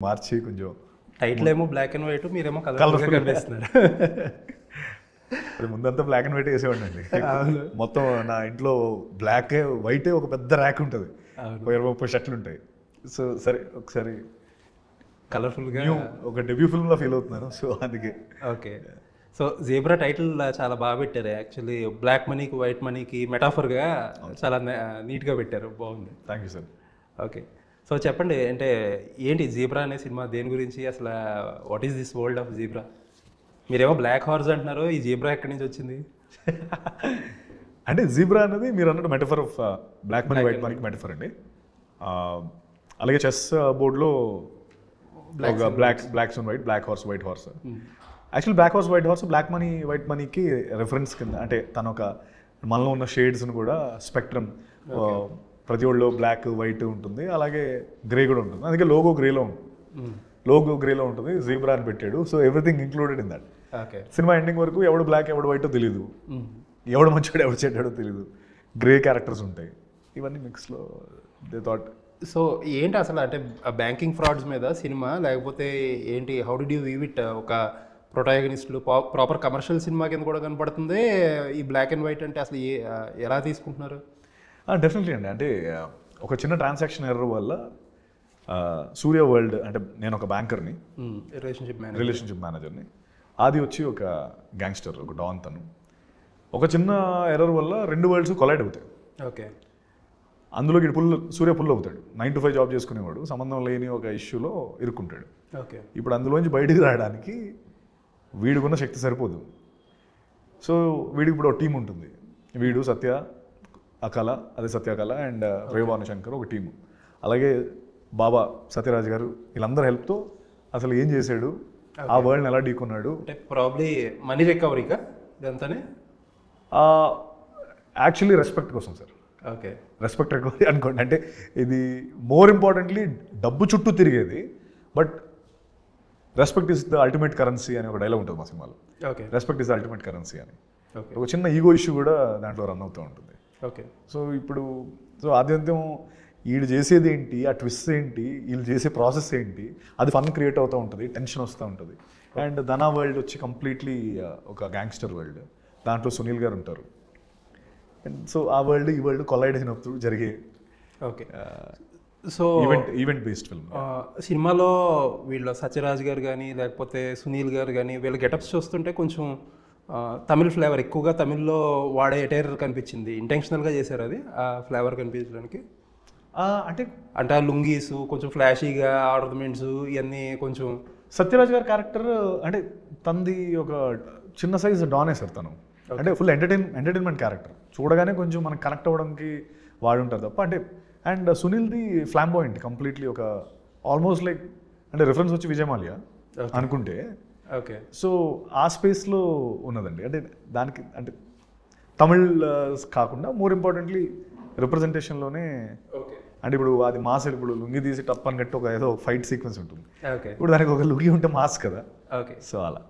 మార్చి కొంచెం టైటిల్ ఏమో black and white, మీరేమో కలర్ఫుల్ కనిపిస్తున్నారు. అది ముందంతా బ్లాక్ అండ్ వైట్ వేసేవాడిని అండి. మొత్తం నా ఇంట్లో బ్లాక్ వైటే ఒక పెద్ద ర్యాక్ ఉంటుంది, 20-30 షర్ట్లు ఉంటాయి. సో సరే ఒకసారి కలర్ఫుల్గా ఒక డెబ్యూ ఫిల్మ్లో ఫీల్ అవుతున్నాను. సో అందుకే ఓకే. సో జీబ్రా టైటిల్ చాలా బాగా పెట్టారు. యాక్చువల్లీ బ్లాక్ మనీకి వైట్ మనీకి మెటాఫర్గా చాలా నీట్గా పెట్టారు, బాగుంది. Thank you sir. Okay. So చెప్పండి, అంటే ఏంటి జీబ్రా అనే సినిమా దేని గురించి, అసలు what is this world of zebra? మీరేమో బ్లాక్ హార్స్ అంటున్నారు, ఈ జీబ్రా ఎక్కడి నుంచి వచ్చింది? అంటే జీబ్రా అనేది మీరు అన్నట్టు metaphor of black money white మనీకి మెటఫర్ అండి. అలాగే చెస్ బోర్డ్లో black and white, black horse white horse. Actually black horse white horse black money white మనీకి రెఫరెన్స్ కింద, అంటే తను ఒక మనలో ఉన్న షేడ్స్ని కూడా స్పెక్ట్రమ్, ప్రతి ఒళ్ళలో బ్లాక్ వైట్ ఉంటుంది, అలాగే గ్రే కూడా ఉంటుంది. అందుకే లోగో గ్రేలో ఉంటుంది, లోగో గ్రేలో ఉంటుంది, జీబ్రా అని పెట్టాడు. So everything included in that. Cinema ending వరకు ఎవడు బ్లాక్ ఎవడు వైటో తెలీదు, ఎవడు మంచివాడు ఎవడు చెడ్డాడో తెలీదు, గ్రే క్యారెక్టర్స్ ఉంటాయి. ఇవన్నీ మిక్స్లో దే థాట్. సో ఏంటి అసలు, అంటే బ్యాంకింగ్ ఫ్రాడ్స్ మీద సినిమా, లేకపోతే ఏంటి, how do you view it? ఒక ప్రొటాగనిస్టులు ప్రాపర్ కమర్షియల్ సినిమా కింద కూడా కనపడుతుంది. ఈ బ్లాక్ అండ్ వైట్ అంటే అసలు ఎలా తీసుకుంటున్నారు? డెఫినెట్లీ అండి. అంటే ఒక చిన్న ట్రాన్సాక్షన్ ఎర్రర్ వల్ల సూర్య వరల్డ్, అంటే నేను ఒక బ్యాంకర్ని, రిలేషన్షిప్ మేనేజర్ని, అది వచ్చి ఒక గ్యాంగ్స్టర్, ఒక డాన్. తను ఒక చిన్న ఎర్రర్ వల్ల 2 వరల్డ్స్ కొలైడ్ అవుతాయి. ఓకే. అందులోకి సూర్య పుల్ అవుతాడు. 9 to 5 జాబ్ చేసుకునేవాడు, సంబంధం లేని ఒక ఇష్యూలో ఇరుక్కుంటాడు. ఓకే. ఇప్పుడు అందులోంచి బయటికి రావడానికి వీడికున్న శక్తి సరిపోదు. సో వీడికి ఇప్పుడు ఒక టీం ఉంటుంది. వీడు సత్య అకల, అదే సత్యకళ అండ్ రేవాను శంకర్ ఒక టీము, అలాగే బాబా సత్యరాజ్ గారు, వీళ్ళందరూ హెల్ప్తో అసలు ఏం చేశాడు, ఆ వరల్డ్ని ఎలా ఢీకొన్నాడు. అంటే ప్రాబ్లీ మనీ రికవరీగా ఇదంతానే? యాక్చువల్లీ రెస్పెక్ట్ కోసం సార్. ఓకే. రెస్పెక్ట్ రికవరీ అనుకోండి. అంటే ఇది మోర్ ఇంపార్టెంట్లీ డబ్బు చుట్టూ తిరిగేది, but respect is the ultimate currency అని ఒక డైలాగ్ ఉంటుంది మా సినిమాలో. Okay. Respect is the ultimate currency అని ఒక చిన్న ఈగో ఇష్యూ కూడా దాంట్లో రన్ అవుతూ ఉంటుంది. ఓకే. సో ఇప్పుడు ఆద్యంతం వీళ్ళు చేసేది ఏంటి, ఆ ట్విస్ట్ ఏంటి, వీళ్ళు చేసే ప్రాసెస్ ఏంటి, అది ఫన్ క్రియేట్ అవుతూ ఉంటుంది, టెన్షన్ వస్తూ ఉంటుంది. అండ్ ధనా వరల్డ్ వచ్చి కంప్లీట్లీ ఒక గ్యాంగ్స్టర్ వరల్డ్, దాంట్లో సునీల్ గారు ఉంటారు. అండ్ సో ఆ వరల్డ్ ఈ వరల్డ్ కొలైడ్ అయినప్పుడు జరిగే okay. So event based film. సినిమాలో వీళ్ళ సత్యరాజ్ గారు కానీ లేకపోతే సునీల్ గారు కానీ వీళ్ళ గెటప్స్ చూస్తుంటే కొంచెం తమిళ్ ఫ్లేవర్ ఎక్కువగా తమిళ్లో వాడే ఎటైర్ కనిపించింది. ఇంటెన్షనల్గా చేశారు అది, ఆ ఫ్లేవర్ కనిపించడానికి. అంటే ఆ లుంగీస్ కొంచెం ఫ్లాషీగా, ఆర్నమెంట్స్ ఇవన్నీ కొంచెం. సత్యరాజ్ గారి క్యారెక్టర్ అంటే తనది ఒక చిన్న సైజ్ డానే సార్. తను అంటే ఫుల్ ఎంటర్టైన్మెంట్ క్యారెక్టర్, చూడగానే కొంచెం మనకు కనెక్ట్ అవ్వడానికి వాడుంటారు తప్ప. అంటే అండ్ సునీల్ది ఫ్లాంబాయింట్ కంప్లీట్లీ, ఒక ఆల్మోస్ట్ లైక్, అంటే రిఫరెన్స్ వచ్చి విజయమాల్యా అనుకుంటే. ఓకే. సో ఆ స్పేస్లో ఉన్నదండి. అంటే దానికి అంటే తమిళ్ కాకుండా మోర్ ఇంపార్టెంట్లీ రిప్రజెంటేషన్లోనే. అంటే ఇప్పుడు అది మాస్, ఇప్పుడు లుంగి తీసి టప్ అని కట్టి ఒక ఏదో ఫైట్ సీక్వెన్స్ ఉంటుంది, ఇప్పుడు దానికి ఒక లుంగి ఉంటే మాస్ కదా. ఓకే. సో అలా